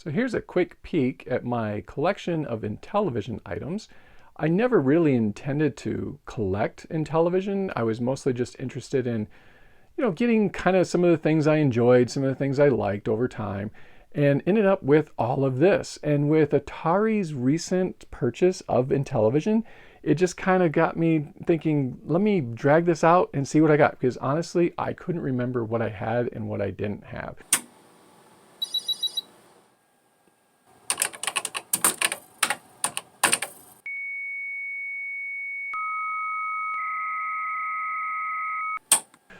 So here's a quick peek at my collection of Intellivision items. I never really intended to collect Intellivision. I was mostly just interested in, getting kind of some of the things I enjoyed, some of the things I liked over time, and ended up with all of this. And with Atari's recent purchase of Intellivision, it just kind of got me thinking, let me drag this out and see what I got. Because honestly, I couldn't remember what I had and what I didn't have.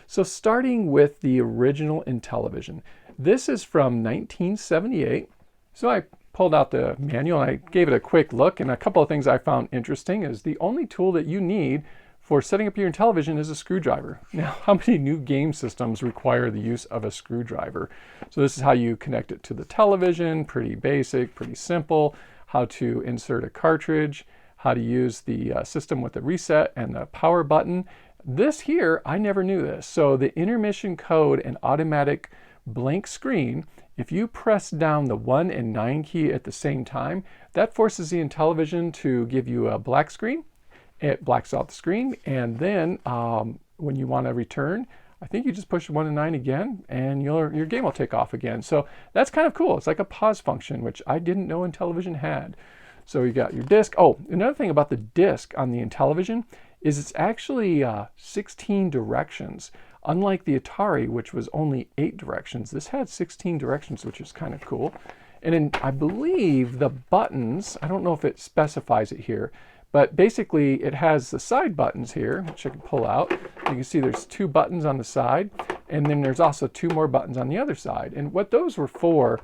So starting with the original Intellivision, this is from 1978. So I pulled out the manual and I gave it a quick look, and a couple of things I found interesting is the only tool that you need for setting up your Intellivision is a screwdriver. Now, how many new game systems require the use of a screwdriver? So this is how you connect it to the television, pretty basic, pretty simple, how to insert a cartridge, how to use the system with the reset and the power button. This here, I never knew this. So the intermission code and automatic blank screen, if you press down the 1 and 9 key at the same time, that forces the Intellivision to give you a black screen. It blacks out the screen, and then when you want to return, I think you just push 1 and 9 again, and your game will take off again. So that's kind of cool. It's like a pause function, which I didn't know Intellivision had. So you got your disc. Oh, another thing about the disc on the Intellivision is it's actually 16 directions. Unlike the Atari, which was only 8 directions, this had 16 directions, which is kind of cool. And then I believe the buttons, I don't know if it specifies it here, but basically it has the side buttons here, which I can pull out. You can see there's 2 buttons on the side, and then there's also 2 more buttons on the other side. And what those were for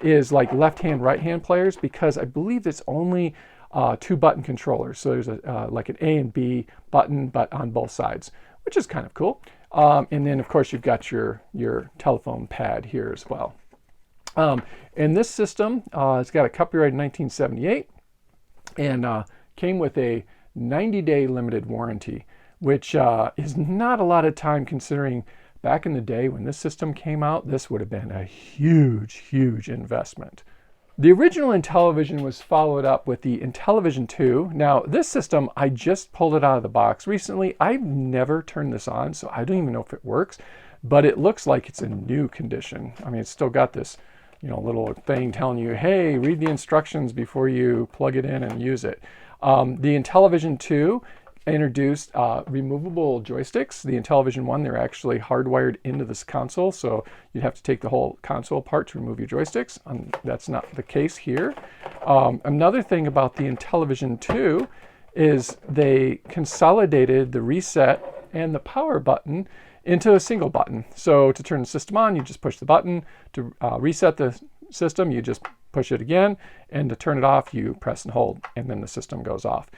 is like left-hand, right-hand players, because I believe it's only 2 button controllers. So there's like an A and B button, but on both sides, which is kind of cool. And then of course you've got your telephone pad here as well. And this system, it's got a copyright in 1978 and came with a 90-day limited warranty, which is not a lot of time considering back in the day when this system came out, this would have been a huge, huge investment. The original Intellivision was followed up with the Intellivision 2. Now, this system, I just pulled it out of the box recently. I've never turned this on, so I don't even know if it works, but it looks like it's in new condition. I mean, it's still got this, little thing telling you, hey, read the instructions before you plug it in and use it. The Intellivision 2 introduced removable joysticks. The Intellivision 1, they're actually hardwired into this console, so you'd have to take the whole console apart to remove your joysticks. That's not the case here. Another thing about the Intellivision 2 is they consolidated the reset and the power button into a single button. So to turn the system on, you just push the button. To reset the system, you just push it again. And to turn it off, you press and hold, and then the system goes off.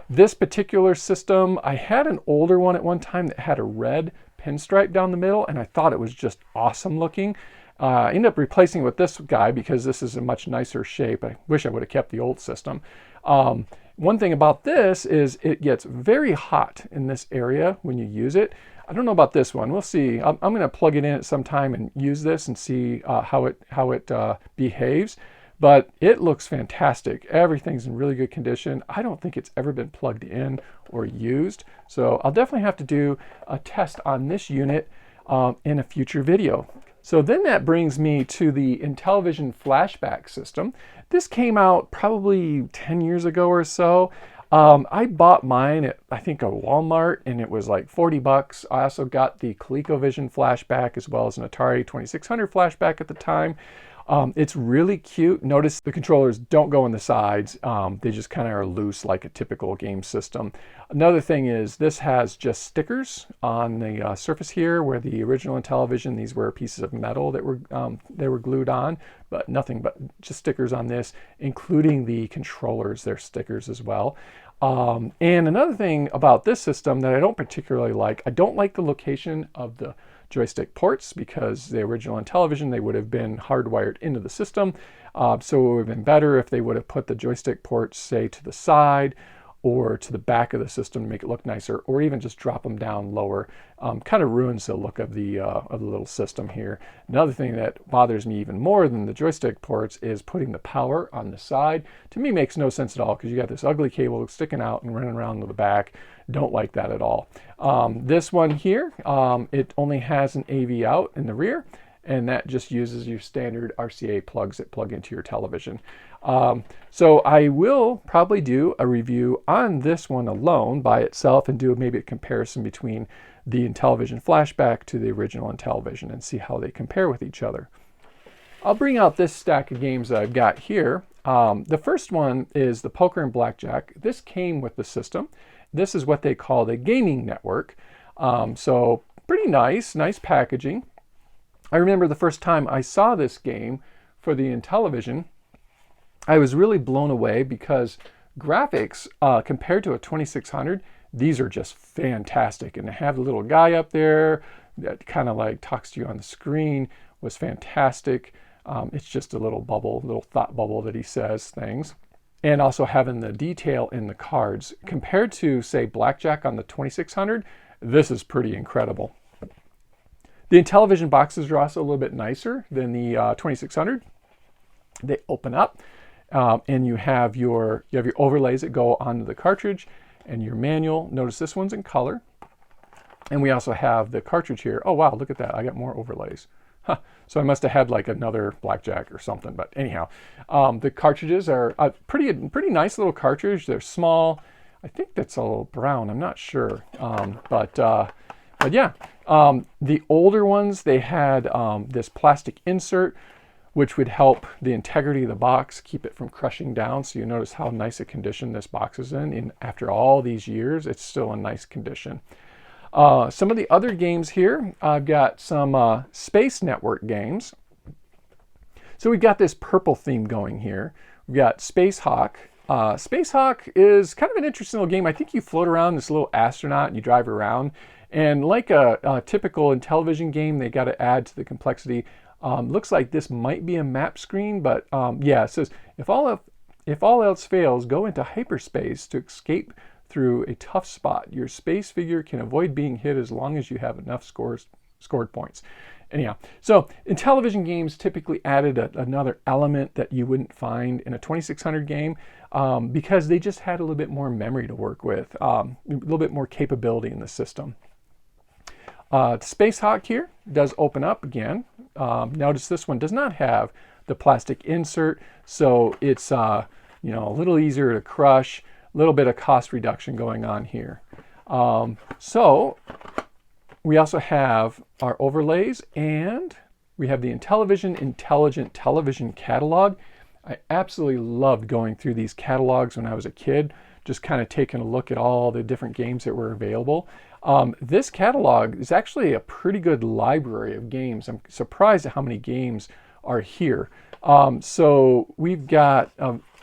This particular system, I had an older one at one time that had a red pinstripe down the middle, and I thought it was just awesome looking. I ended up replacing it with this guy because this is a much nicer shape. I wish I would have kept the old system. One thing about this is it gets very hot in this area when you use it. I don't know about this one. We'll see. I'm going to plug it in at some time and use this and see how it behaves. But it looks fantastic. Everything's in really good condition. I don't think it's ever been plugged in or used. So I'll definitely have to do a test on this unit in a future video. So then that brings me to the Intellivision flashback system. This came out probably 10 years ago or so. I bought mine at, I think, a Walmart, and it was like 40 bucks. I also got the ColecoVision flashback as well as an Atari 2600 flashback at the time. It's really cute. Notice the controllers don't go on the sides. They just kind of are loose like a typical game system. Another thing is this has just stickers on the surface here, where the original Intellivision, these were pieces of metal that were glued on, but nothing but just stickers on this, including the controllers. They're stickers as well. And another thing about this system that I don't particularly like, I don't like the location of the joystick ports, because the original Intellivision, they would have been hardwired into the system. So it would have been better if they would have put the joystick ports, say, to the side, or to the back of the system to make it look nicer, or even just drop them down lower. Kind of ruins the look of the little system here. Another thing that bothers me even more than the joystick ports is putting the power on the side. To me, makes no sense at all, because you got this ugly cable sticking out and running around to the back. Don't like that at all. This one here, it only has an AV out in the rear, and that just uses your standard RCA plugs that plug into your television. So I will probably do a review on this one alone by itself and do maybe a comparison between the Intellivision Flashback to the original Intellivision and see how they compare with each other. I'll bring out this stack of games that I've got here. The first one is the Poker and Blackjack. This came with the system. This is what they call the gaming network. So pretty nice packaging. I remember the first time I saw this game for the Intellivision, I was really blown away because graphics compared to a 2600, these are just fantastic. And to have the little guy up there that kind of like talks to you on the screen was fantastic. It's just a little bubble, little thought bubble that he says things. And also having the detail in the cards. Compared to, say, Blackjack on the 2600, this is pretty incredible. The Intellivision boxes are also a little bit nicer than the 2600. They open up, and you have your overlays that go onto the cartridge and your manual. Notice this one's in color. And we also have the cartridge here. Oh, wow, look at that. I got more overlays. Huh. So I must have had like another Blackjack or something. But anyhow, the cartridges are pretty nice little cartridge. They're small. I think that's a little brown. I'm not sure. But yeah, the older ones, they had this plastic insert, which would help the integrity of the box, keep it from crushing down. So you notice how nice a condition this box is in. And after all these years, it's still in nice condition. Some of the other games here, I've got some Space Network games. So we've got this purple theme going here. We've got Space Hawk. Space Hawk is kind of an interesting little game. I think you float around this little astronaut and you drive around. And like a typical Intellivision game, they got to add to the complexity. Looks like this might be a map screen, but yeah, it says, if all else fails, go into hyperspace to escape through a tough spot. Your space figure can avoid being hit as long as you have enough scored points. Anyhow, so Intellivision games typically added another element that you wouldn't find in a 2600 game because they just had a little bit more memory to work with, a little bit more capability in the system. Space Hawk here does open up again. Notice this one does not have the plastic insert, so it's a little easier to crush. A little bit of cost reduction going on here. So we also have our overlays, and we have the Intellivision Intelligent Television Catalog. I absolutely loved going through these catalogs when I was a kid, just kind of taking a look at all the different games that were available. This catalog is actually a pretty good library of games. I'm surprised at how many games are here. So we've got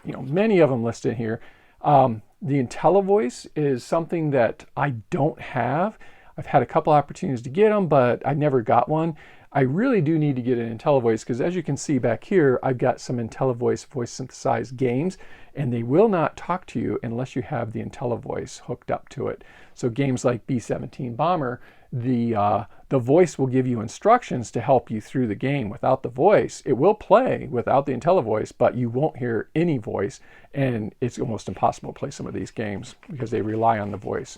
many of them listed here. The IntelliVoice is something that I don't have. I've had a couple opportunities to get them, but I never got one. I really do need to get an IntelliVoice because, as you can see back here, I've got some IntelliVoice voice synthesized games, and they will not talk to you unless you have the IntelliVoice hooked up to it. So games like B-17 Bomber, the voice will give you instructions to help you through the game. Without the voice, it will play without the IntelliVoice, but you won't hear any voice, and it's almost impossible to play some of these games because they rely on the voice.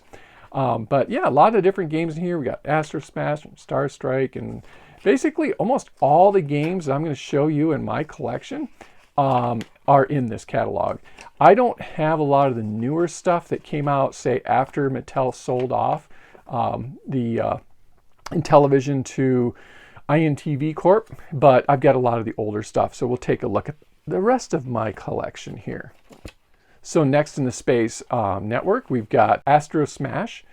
But yeah, a lot of different games in here. We got Astro Smash and Star Strike, and basically almost all the games that I'm going to show you in my collection are in this catalog. I don't have a lot of the newer stuff that came out, say, after Mattel sold off the Intellivision to INTV Corp, but I've got a lot of the older stuff. So we'll take a look at the rest of my collection here. So next in the Space Network, we've got Astro Smash.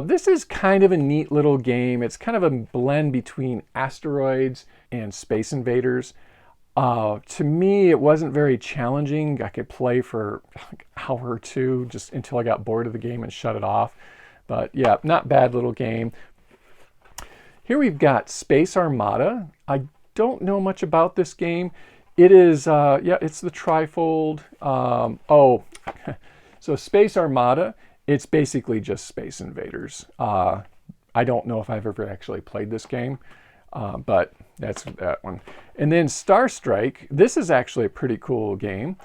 This is kind of a neat little game. It's kind of a blend between asteroids and Space Invaders. To me, it wasn't very challenging. I could play for like an hour or two just until I got bored of the game and shut it off. But yeah, not bad little game. Here we've got Space Armada. I don't know much about this game. It is, yeah, it's the trifold. Oh, So Space Armada, it's basically just Space Invaders. I don't know if I've ever actually played this game, but that's that one. And then Star Strike, this is actually a pretty cool game.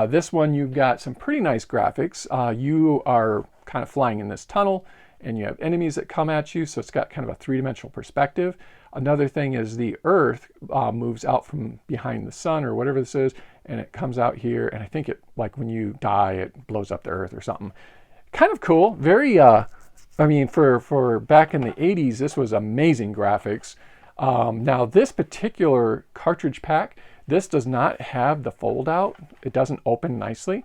This one, you've got some pretty nice graphics. You are kind of flying in this tunnel, and you have enemies that come at you, so it's got kind of a three-dimensional perspective. Another thing is the Earth moves out from behind the sun or whatever this is, and it comes out here, and I think it, like when you die, it blows up the Earth or something. Kind of cool. Very, I mean, for back in the 80s, this was amazing graphics. Now, this particular cartridge pack, this does not have the fold out. It doesn't open nicely.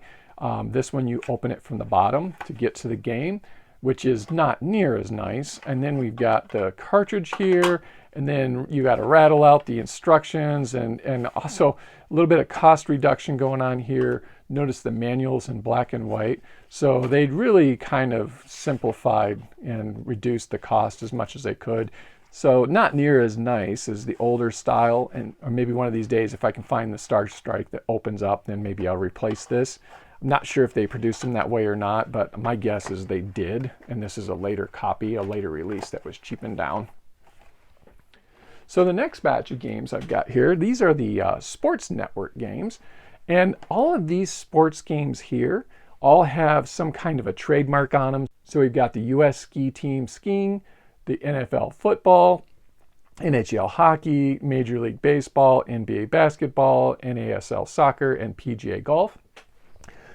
This one, you open it from the bottom to get to the game, which is not near as nice. And then we've got the cartridge here, and then you got to rattle out the instructions, and also a little bit of cost reduction going on here. Notice the manuals in black and white. So they'd really kind of simplified and reduced the cost as much as they could. So not near as nice as the older style, and or maybe one of these days if I can find the Star Strike that opens up, then maybe I'll replace this. I'm not sure if they produced them that way or not, but my guess is they did, and this is a later copy, a later release that was cheapened down. So the next batch of games I've got here, these are the Sports Network games, and all of these sports games here all have some kind of a trademark on them. So we've got the U.S. ski team skiing, the NFL football, NHL hockey, Major League Baseball, NBA basketball, NASL soccer, and PGA golf.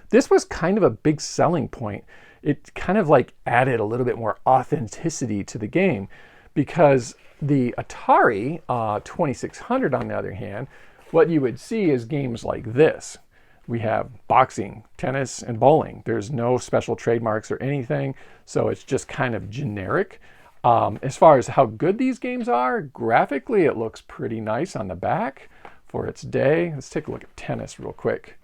This was kind of a big selling point. It kind of like added a little bit more authenticity to the game, because the Atari 2600, on the other hand, what you would see is games like this. We have boxing, tennis, and bowling. There's no special trademarks or anything, so it's just kind of generic. As far as how good these games are, graphically it looks pretty nice on the back for its day. Let's take a look at tennis real quick.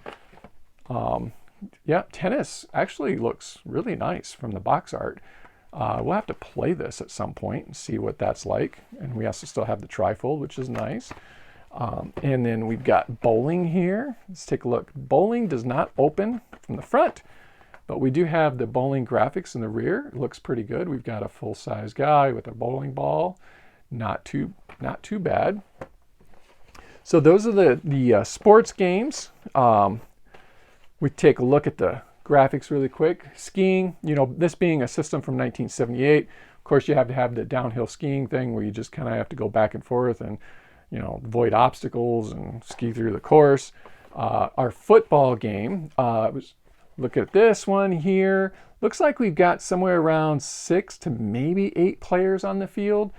Yeah, tennis actually looks really nice from the box art. We'll have to play this at some point and see what that's like. And we also still have the trifold, which is nice. And then we've got bowling here. Let's take a look. Bowling does not open from the front, but we do have the bowling graphics in the rear. It looks pretty good. We've got a full-size guy with a bowling ball. Not too bad. So those are the sports games. We take a look at the graphics really quick. Skiing, you know, this being a system from 1978, of course you have to have the downhill skiing thing where you just kind of have to go back and forth and, you know, avoid obstacles and ski through the course. Our football game, look at this one here. Looks like we've got somewhere around 6 to maybe 8 players on the field.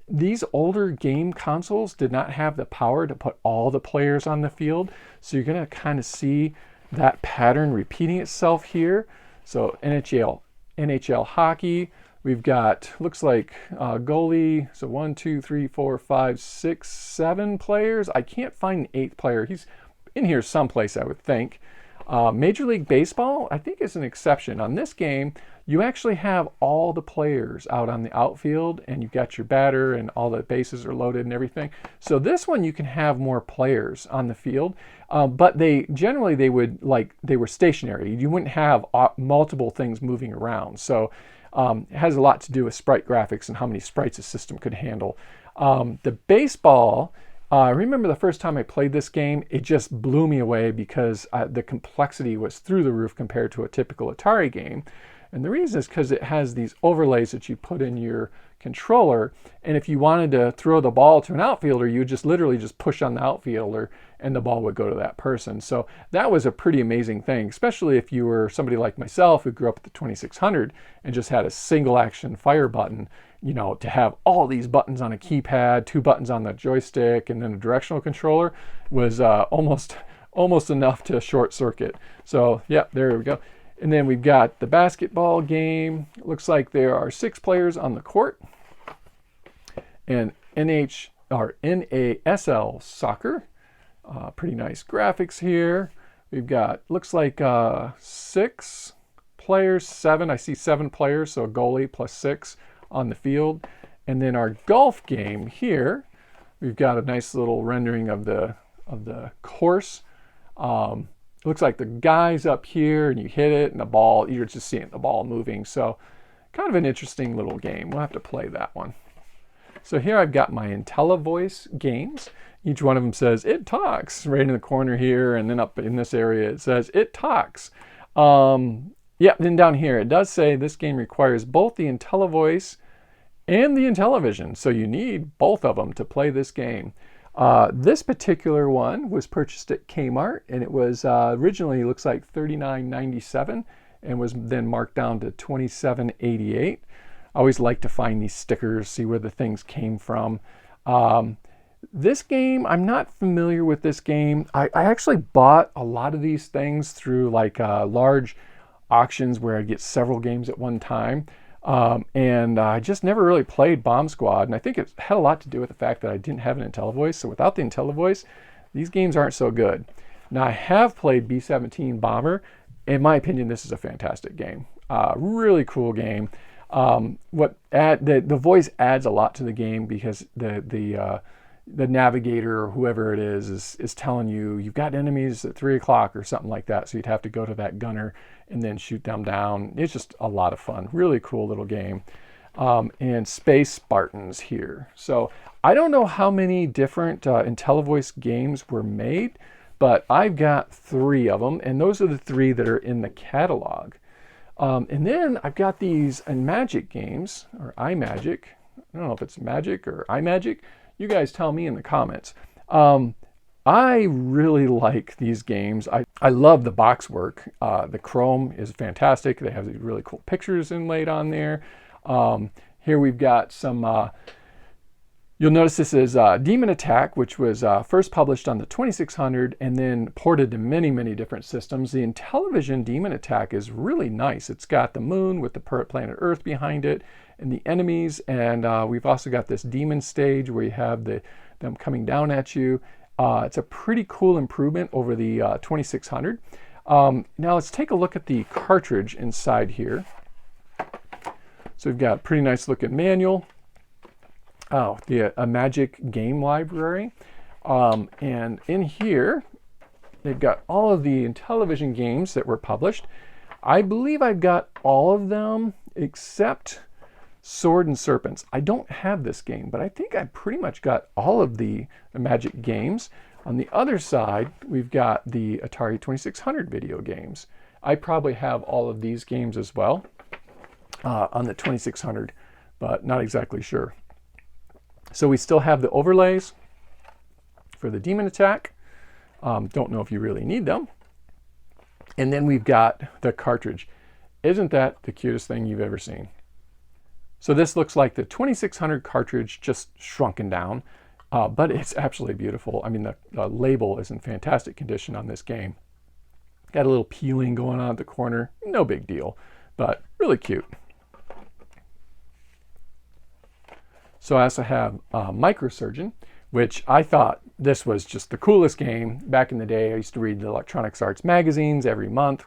These older game consoles did not have the power to put all the players on the field. So you're going to kind of see that pattern repeating itself here. So NHL hockey, we've got, looks like goalie, so 1, 2, 3, 4, 5, 6, 7 players. I can't find an 8th player. He's in here someplace, I would think. Major League Baseball, I think, is an exception. On this game, you actually have all the players out on the outfield, and you've got your batter, and all the bases are loaded and everything. So this one, you can have more players on the field, but they were stationary. You wouldn't have multiple things moving around. So it has a lot to do with sprite graphics and how many sprites a system could handle. The baseball, I remember the first time I played this game, it just blew me away because the complexity was through the roof compared to a typical Atari game. And the reason is because it has these overlays that you put in your controller, and if you wanted to throw the ball to an outfielder, you just literally just push on the outfielder and the ball would go to that person. So that was a pretty amazing thing, especially if you were somebody like myself who grew up with the 2600 and just had a single action fire button. You know, to have all these buttons on a keypad, 2 buttons on the joystick, and then a directional controller was almost enough to short circuit. So yeah, there we go. And then we've got the basketball game. It looks like there are 6 players on the court. And NASL soccer. Pretty nice graphics here. We've got, looks like 6 players, 7. I see 7 players, so a goalie plus 6 on the field. And then our golf game here, we've got a nice little rendering of the course. it looks like the guy's up here and you hit it and the ball, you're just seeing the ball moving. So kind of an interesting little game. We'll have to play that one. So here I've got my Intellivoice games. Each one of them says, it talks, right in the corner here. And then up in this area, it says, it talks. Yeah, then down here, it does say this game requires both the Intellivoice and the Intellivision. So you need both of them to play this game. This particular one was purchased at Kmart, and it was originally, looks like $39.97 and was then marked down to $27.88. I always like to find these stickers, see where the things came from. This game, I'm not familiar with this game. I actually bought a lot of these things through like large auctions where I get several games at one time. And I just never really played Bomb Squad. And I think it had a lot to do with the fact that I didn't have an Intellivoice. So without the Intellivoice, these games aren't so good. Now I have played B-17 Bomber. In my opinion, this is a fantastic game. Really cool game. The voice adds a lot to the game because the navigator or whoever it is telling you you've got enemies at 3 o'clock or something like that. So you'd have to go to that gunner and then shoot them down. It's just a lot of fun. Really cool little game. And Space Spartans here. So I don't know how many different Intellivoice games were made, but I've got 3 of them, and those are the 3 that are in the catalog. And then I've got these Magic games, or iMagic. I don't know if it's Magic or iMagic. You guys tell me in the comments. I really like these games. I love the box work. The chrome is fantastic. They have these really cool pictures inlaid on there. Here we've got some, you'll notice this is Demon Attack, which was first published on the 2600 and then ported to many, many different systems. The Intellivision Demon Attack is really nice. It's got the moon with the planet Earth behind it and the enemies. And we've also got this demon stage where you have them coming down at you. It's a pretty cool improvement over the 2600. Now let's take a look at the cartridge inside here. So we've got a pretty nice looking manual. A Magic game library. And in here, they've got all of the Intellivision games that were published. I believe I've got all of them except Sword and Serpents. I don't have this game, but I think I pretty much got all of the Magic games. On the other side, we've got the Atari 2600 video games. I probably have all of these games as well on the 2600, but not exactly sure. So we still have the overlays for the Demon Attack. Don't know if you really need them. And then we've got the cartridge. Isn't that the cutest thing you've ever seen? So this looks like the 2600 cartridge just shrunken down, but it's absolutely beautiful. I mean, the label is in fantastic condition on this game. Got a little peeling going on at the corner. No big deal, but really cute. So I also have Microsurgeon, which I thought this was just the coolest game. Back in the day, I used to read the Electronics Arts magazines every month,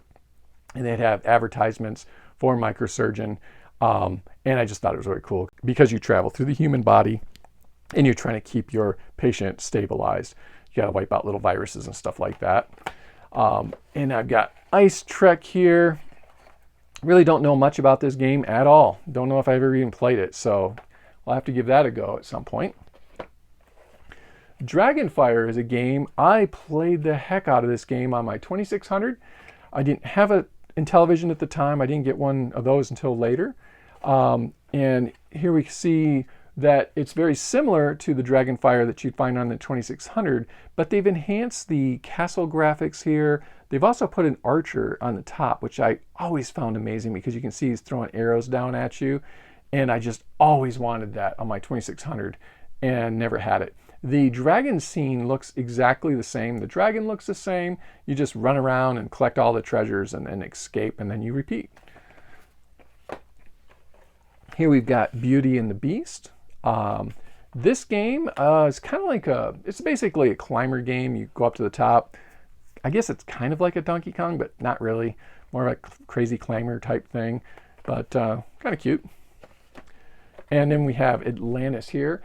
and they'd have advertisements for Microsurgeon. And I just thought it was really cool because you travel through the human body and you're trying to keep your patient stabilized. You got to wipe out little viruses and stuff like that. And I've got Ice Trek here. Really don't know much about this game at all. Don't know if I've ever even played it. So I'll have to give that a go at some point. Dragonfire is a game. I played the heck out of this game on my 2600. I didn't have a Intellivision at the time. I didn't get one of those until later. And here we see that it's very similar to the Dragonfire that you'd find on the 2600, but they've enhanced the castle graphics here. They've also put an archer on the top, which I always found amazing because you can see he's throwing arrows down at you. And I just always wanted that on my 2600 and never had it. The dragon scene looks exactly the same. The dragon looks the same. You just run around and collect all the treasures and then escape, and then you repeat. Here we've got Beauty and the Beast. This game is kind of like it's basically a climber game. You go up to the top. I guess it's kind of like a Donkey Kong, but not really. More of a crazy climber type thing, but kind of cute. And then we have Atlantis here.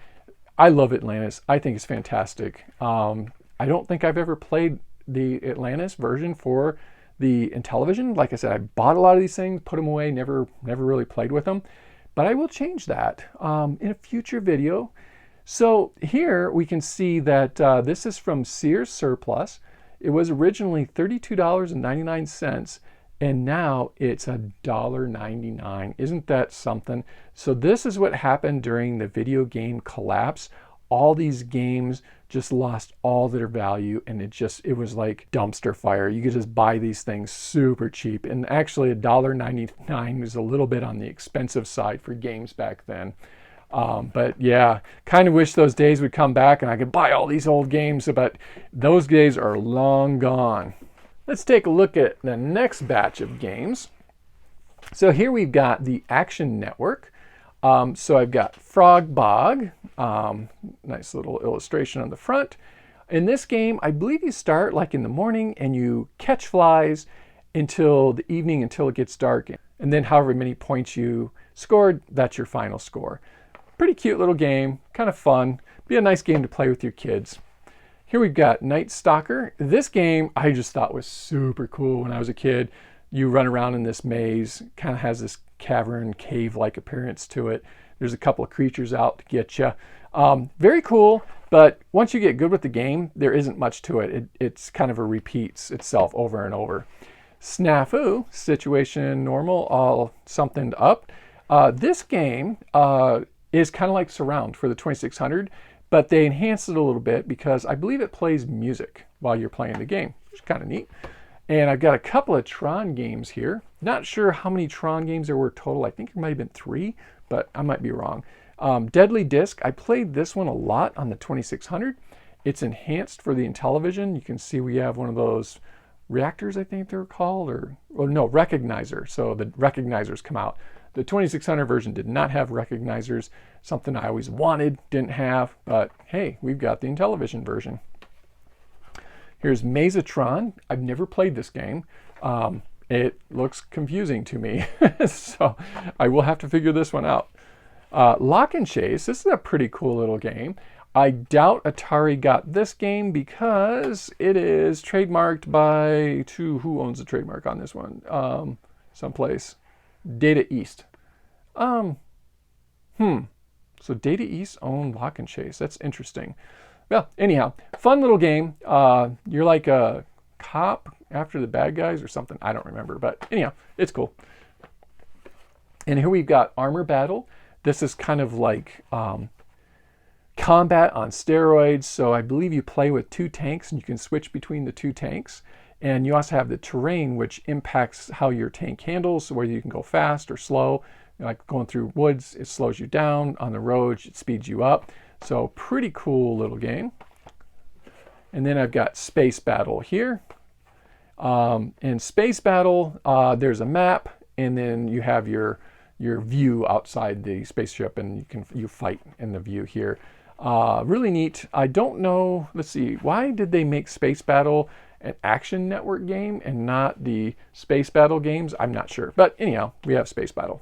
I love Atlantis. I think it's fantastic. I don't think I've ever played the Atlantis version for the Intellivision. Like I said, I bought a lot of these things, put them away, never really played with them. But I will change that in a future video. So here we can see that this is from Sears Surplus. It was originally $32.99, and now it's $1.99. Isn't that something? So this is what happened during the video game collapse. All these games just lost all their value, and it was like dumpster fire. You could just buy these things super cheap, and actually $1.99 was a little bit on the expensive side for games back then. But yeah, kind of wish those days would come back and I could buy all these old games, but those days are long gone. Let's take a look at the next batch of games. So here we've got the Action Network. So I've got Frog Bog, nice little illustration on the front. In this game, I believe you start like in the morning and you catch flies until the evening, until it gets dark. And then however many points you scored, that's your final score. Pretty cute little game, kind of fun. Be a nice game to play with your kids. Here we've got Night Stalker. This game I just thought was super cool when I was a kid. You run around in this maze, kind of has this cavern, cave-like appearance to it. There's a couple of creatures out to get you. Very cool, but once you get good with the game, there isn't much to it. It's kind of repeats itself over and over. Snafu, situation normal, all something up. This game is kind of like Surround for the 2600, but they enhanced it a little bit because I believe it plays music while you're playing the game, which is kind of neat. And I've got a couple of Tron games here. Not sure how many Tron games there were total. I think there might have been 3, but I might be wrong. Deadly Disc, I played this one a lot on the 2600. It's enhanced for the Intellivision. You can see we have one of those reactors, I think they're called, or no, recognizer. So the recognizers come out. The 2600 version did not have recognizers, something I always wanted, didn't have, but hey, we've got the Intellivision version. Here's Mazatron. I've never played this game. It looks confusing to me, so I will have to figure this one out. Lock and Chase, this is a pretty cool little game. I doubt Atari got this game because it is trademarked by, who owns the trademark on this one? Someplace. Data East. So Data East owned Lock and Chase. That's interesting. Well, anyhow, fun little game. You're like a cop after the bad guys or something. I don't remember, but anyhow, it's cool. And here we've got Armor Battle. This is kind of like combat on steroids. So I believe you play with 2 tanks and you can switch between the 2 tanks. And you also have the terrain, which impacts how your tank handles, so whether you can go fast or slow. Like going through woods, it slows you down. On the roads, it speeds you up. So pretty cool little game. And then I've got Space Battle here. In Space Battle, there's a map, and then you have your view outside the spaceship, and you fight in the view here. Really neat. I don't know, let's see, why did they make Space Battle an Action Network game and not the Space Battle games? I'm not sure. But anyhow, we have Space Battle.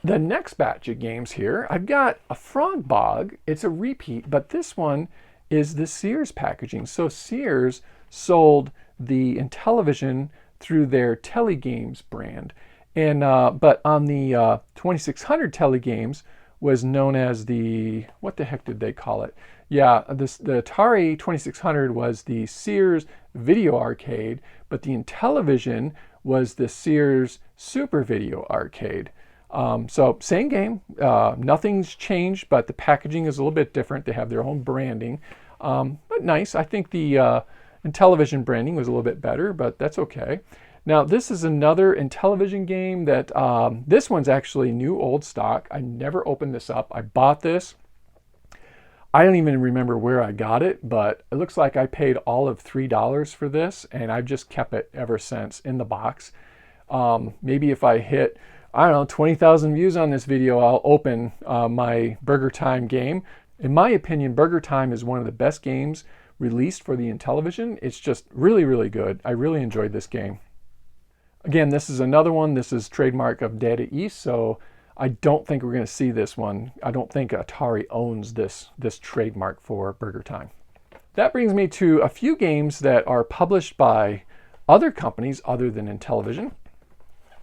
The next batch of games here, I've got a Frog Bog. It's a repeat, but this one is the Sears packaging. So Sears sold the Intellivision through their Telegames brand. And but on the 2600 Telegames was known as the, what the heck did they call it? Yeah, the Atari 2600 was the Sears Video Arcade, but the Intellivision was the Sears Super Video Arcade. So same game, nothing's changed, but the packaging is a little bit different. They have their own branding, but nice. I think the Intellivision branding was a little bit better, but that's okay. Now this is another Intellivision game that, this one's actually new old stock. I never opened this up. I bought this. I don't even remember where I got it, but it looks like I paid all of $3 for this, and I've just kept it ever since in the box. Maybe if I hit, I don't know, 20,000 views on this video, I'll open my Burger Time game. In my opinion, Burger Time is one of the best games released for the Intellivision. It's just really, really good. I really enjoyed this game. Again, this is another one. This is trademark of Data East, so I don't think we're going to see this one. I don't think Atari owns this trademark for Burger Time. That brings me to a few games that are published by other companies other than Intellivision.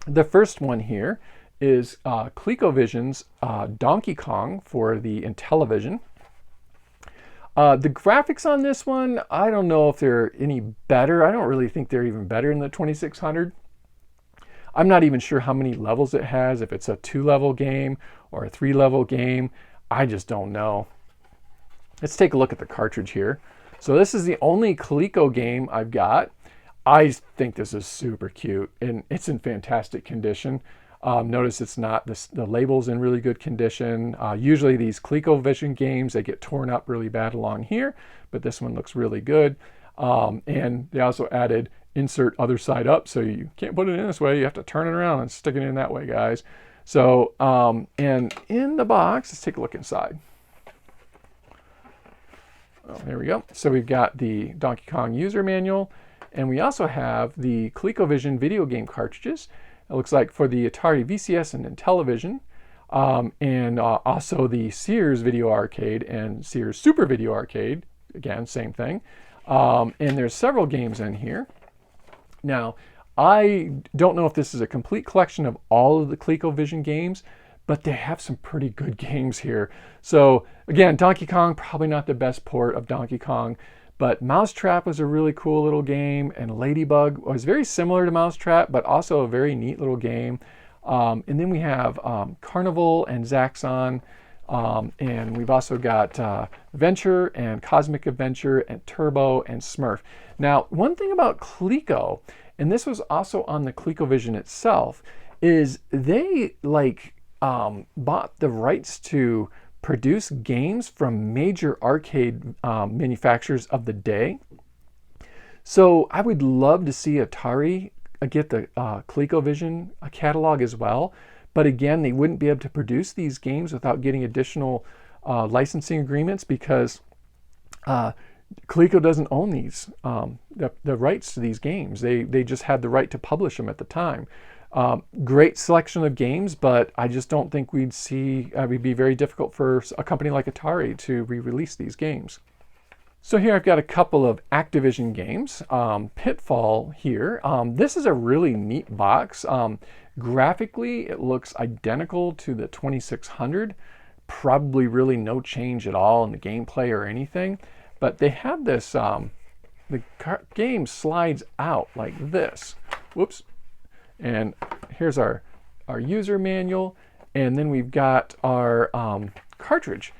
The first one here is ColecoVision's Donkey Kong for the Intellivision. The graphics on this one, I don't know if they're any better. I don't really think they're even better than the 2600. I'm not even sure how many levels it has, if it's a 2-level game or a 3-level game. I just don't know. Let's take a look at the cartridge here. So this is the only Coleco game I've got. I think this is super cute, and it's in fantastic condition. Notice it's not, the label's in really good condition. Usually these ColecoVision games, they get torn up really bad along here, but this one looks really good. And they also added insert other side up, so you can't put it in this way. You have to turn it around and stick it in that way, guys. So, and in the box, let's take a look inside. Oh, there we go. So we've got the Donkey Kong user manual, and we also have the ColecoVision video game cartridges. It looks like for the Atari VCS and Intellivision, and also the Sears Video Arcade and Sears Super Video Arcade. Again, same thing. And there's several games in here. Now, I don't know if this is a complete collection of all of the ColecoVision games, but they have some pretty good games here. So again, Donkey Kong, probably not the best port of Donkey Kong, but Mousetrap was a really cool little game, and Ladybug was very similar to Mousetrap, but also a very neat little game. And then we have Carnival and Zaxxon, and we've also got Venture and Cosmic Adventure and Turbo and Smurf. Now, one thing about Coleco, and this was also on the ColecoVision itself, is they bought the rights to produce games from major arcade manufacturers of the day. So I would love to see Atari get the ColecoVision catalog as well. But again, they wouldn't be able to produce these games without getting additional licensing agreements, because Coleco doesn't own these, the rights to these games. They just had the right to publish them at the time. Great selection of games, but I just don't think we'd see, it would be very difficult for a company like Atari to re-release these games. So here I've got a couple of Activision games. Pitfall here. This is a really neat box. Graphically, it looks identical to the 2600. Probably really no change at all in the gameplay or anything. But they have this, the game slides out like this. Whoops. And here's our user manual. And then we've got our cartridge.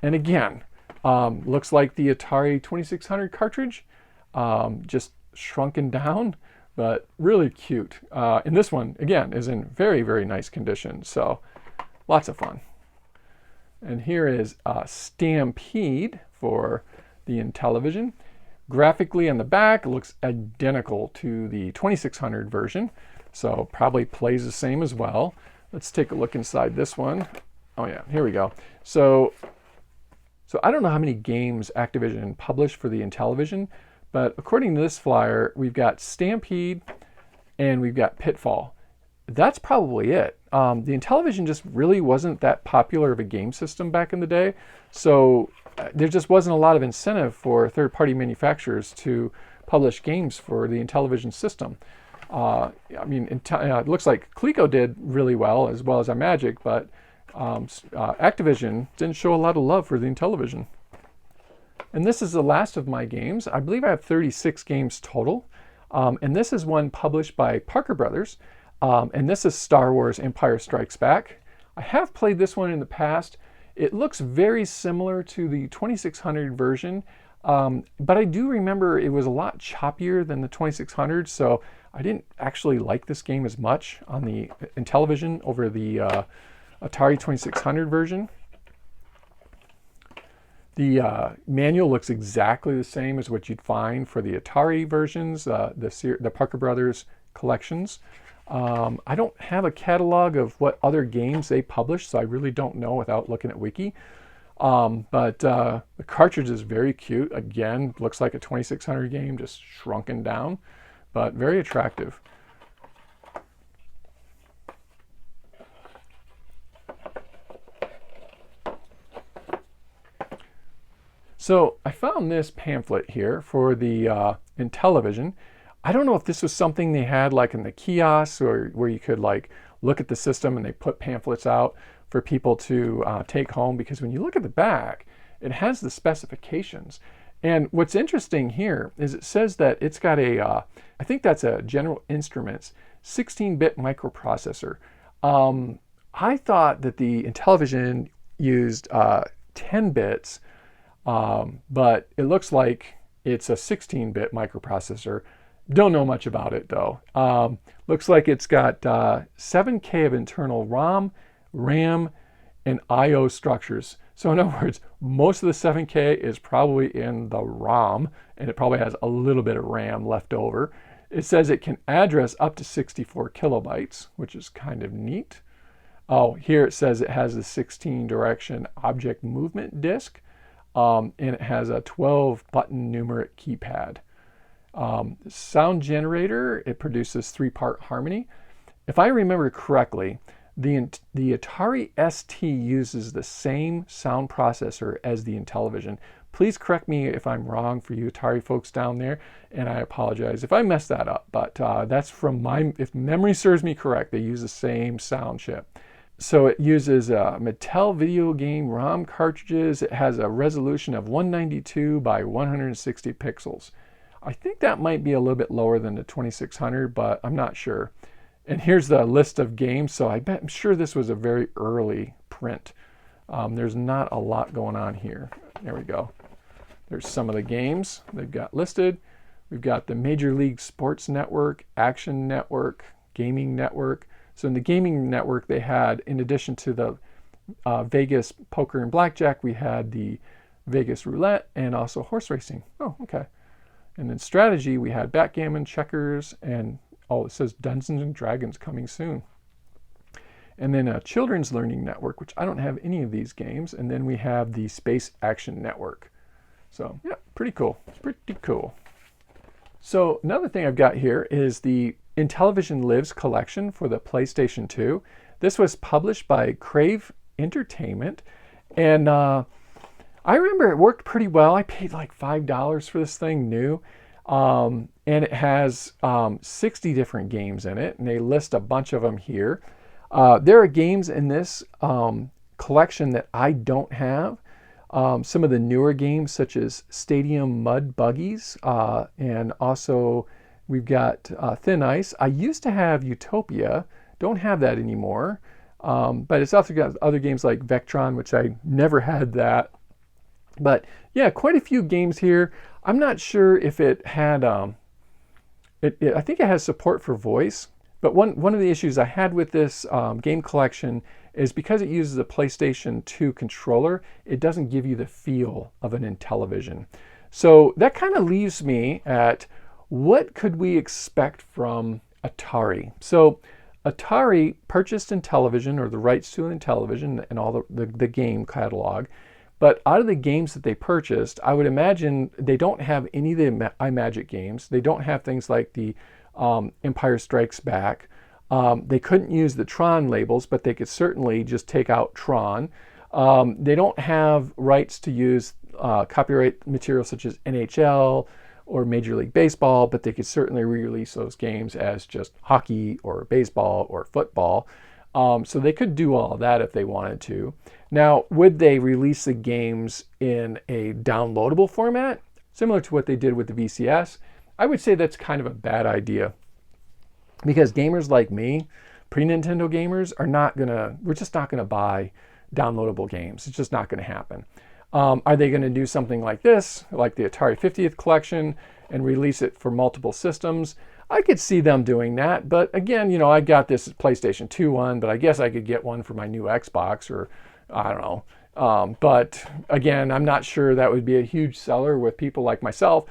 And again, looks like the Atari 2600 cartridge, just shrunken down, but really cute. And this one, again, is in very, very nice condition. So lots of fun. And here is Stampede for the Intellivision. Graphically on the back, it looks identical to the 2600 version. So probably plays the same as well. Let's take a look inside this one. Oh yeah, here we go. So I don't know how many games Activision published for the Intellivision, but according to this flyer, we've got Stampede and we've got Pitfall. That's probably it. The Intellivision just really wasn't that popular of a game system back in the day, so there just wasn't a lot of incentive for third-party manufacturers to publish games for the Intellivision system. I mean, it looks like Coleco did really well as Imagic, but Activision didn't show a lot of love for the Intellivision. And this is the last of my games. I believe I have 36 games total. And this is one published by Parker Brothers. And this is Star Wars Empire Strikes Back. I have played this one in the past. It looks very similar to the 2600 version. But I do remember it was a lot choppier than the 2600, so I didn't actually like this game as much on the Intellivision over the Atari 2600 version. The manual looks exactly the same as what you'd find for the Atari versions, the Parker Brothers collections. I don't have a catalog of what other games they published, so I really don't know without looking at Wiki. But the cartridge is very cute. Again, looks like a 2600 game, just shrunken down, but very attractive. So I found this pamphlet here for the Intellivision. I don't know if this was something they had like in the kiosks or where you could like look at the system and they put pamphlets out for people to take home, because when you look at the back, it has the specifications. And what's interesting here is it says that it's got I think that's a General Instruments 16-bit microprocessor. I thought that the Intellivision used 10 bits, but it looks like it's a 16-bit microprocessor. Don't know much about it though. Looks like it's got 7K of internal ROM, RAM, and I/O structures. So in other words, most of the 7K is probably in the ROM, and it probably has a little bit of RAM left over. It says it can address up to 64 kilobytes, which is kind of neat. Oh, here it says it has a 16-direction object movement disk, and it has a 12-button numeric keypad. Sound generator, it produces 3-part harmony. If I remember correctly, the Atari ST uses the same sound processor as the Intellivision. Please correct me if I'm wrong for you Atari folks down there, and I apologize if I messed that up, but that's from if memory serves me correct, they use the same sound chip. So it uses Mattel video game ROM cartridges. It has a resolution of 192 by 160 pixels. I think that might be a little bit lower than the 2600, but I'm not sure. And here's the list of games. So I'm sure this was a very early print. There's not a lot going on here. There we go. There's some of the games they've got listed. We've got the Major League Sports Network, Action Network, Gaming Network. So in the Gaming Network, they had, in addition to the Vegas Poker and Blackjack, we had the Vegas Roulette and also horse racing. Oh, okay. And then strategy, we had backgammon, checkers, and it says Dungeons and Dragons coming soon. And then a Children's Learning Network, which I don't have any of these games. And then we have the Space Action Network. So yeah, pretty cool. It's pretty cool. So another thing I've got here is the Intellivision Lives collection for the PlayStation 2. This was published by Crave Entertainment. And I remember it worked pretty well. I paid like $5 for this thing new. And it has 60 different games in it, and they list a bunch of them here. There are games in this collection that I don't have. Some of the newer games, such as Stadium Mud Buggies, and also we've got Thin Ice. I used to have Utopia, don't have that anymore. But it's also got other games like Vectron, which I never had that. But yeah, quite a few games here. I'm not sure if it had, I think it has support for voice. But one of the issues I had with this game collection is because it uses a PlayStation 2 controller, it doesn't give you the feel of an Intellivision. So that kind of leaves me at what could we expect from Atari? So Atari purchased Intellivision, or the rights to Intellivision and all the game catalog. But out of the games that they purchased, I would imagine they don't have any of the iMagic games. They don't have things like the Empire Strikes Back. They couldn't use the Tron labels, but they could certainly just take out Tron. They don't have rights to use copyright material such as NHL or Major League Baseball, but they could certainly re-release those games as just hockey or baseball or football. So they could do all of that if they wanted to. Now, would they release the games in a downloadable format, similar to what they did with the VCS? I would say that's kind of a bad idea, because gamers like me, pre-Nintendo gamers, we're just not gonna buy downloadable games. It's just not gonna happen. Are they gonna do something like this, like the Atari 50th collection, and release it for multiple systems? I could see them doing that, but again, I got this PlayStation 2 one, but I guess I could get one for my new Xbox, or I don't know. But again, I'm not sure that would be a huge seller with people like myself,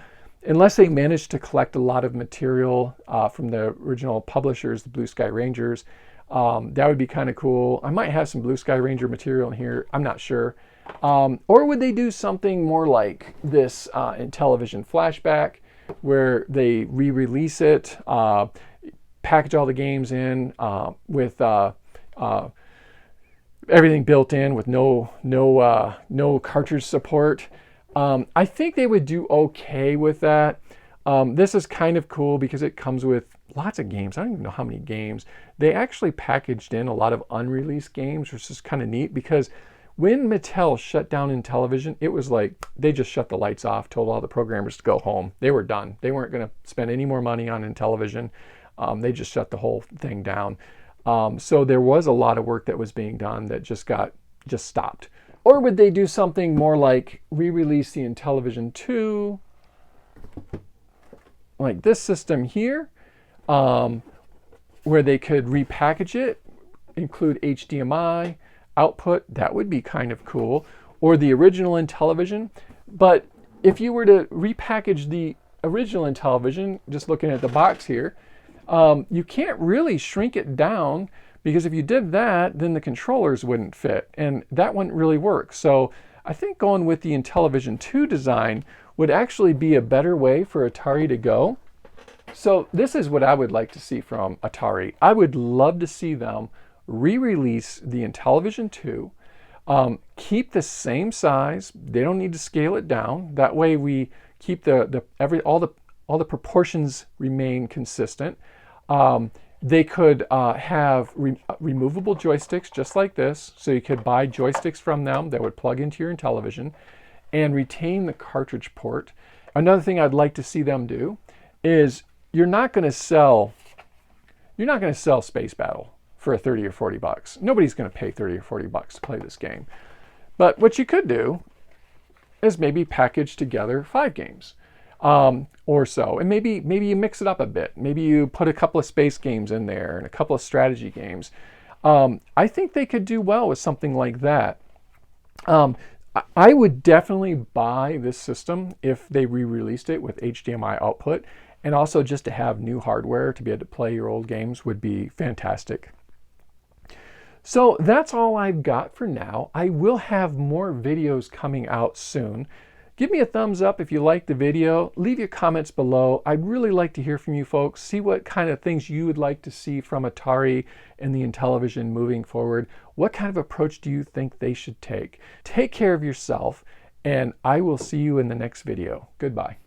unless they managed to collect a lot of material from the original publishers, the Blue Sky Rangers. That would be kind of cool. I might have some Blue Sky Ranger material in here. I'm not sure. Or would they do something more like this Intellivision Flashback, where they re-release it, package all the games in with everything built in with no cartridge support. I think they would do okay with that. This is kind of cool because it comes with lots of games. I don't even know how many games. They actually packaged in a lot of unreleased games, which is kind of neat because when Mattel shut down Intellivision, it was like they just shut the lights off, told all the programmers to go home. They were done. They weren't going to spend any more money on Intellivision. They just shut the whole thing down. So there was a lot of work that was being done that just stopped. Or would they do something more like re-release the Intellivision 2, like this system here, where they could repackage it, include HDMI output? That would be kind of cool. Or the original Intellivision. But if you were to repackage the original Intellivision, just looking at the box here, you can't really shrink it down, because if you did that, then the controllers wouldn't fit, and that wouldn't really work. So I think going with the Intellivision 2 design would actually be a better way for Atari to go. So this is what I would like to see from Atari. I would love to see them re-release the Intellivision 2, keep the same size. They don't need to scale it down. That way we keep all the proportions remain consistent. They could have removable joysticks just like this, so you could buy joysticks from them that would plug into your Intellivision and retain the cartridge port. Another thing I'd like to see them do is you're not going to sell Space Battle for 30 or 40 bucks. Nobody's going to pay 30 or 40 bucks to play this game. But what you could do is maybe package together 5 games. Or so, and maybe you mix it up a bit. Maybe you put a couple of space games in there and a couple of strategy games. I think they could do well with something like that. I would definitely buy this system if they re-released it with HDMI output, and also just to have new hardware to be able to play your old games would be fantastic. So that's all I've got for now. I will have more videos coming out soon. Give me a thumbs up if you liked the video. Leave your comments below. I'd really like to hear from you folks. See what kind of things you would like to see from Atari and the Intellivision moving forward. What kind of approach do you think they should take? Take care of yourself, and I will see you in the next video. Goodbye.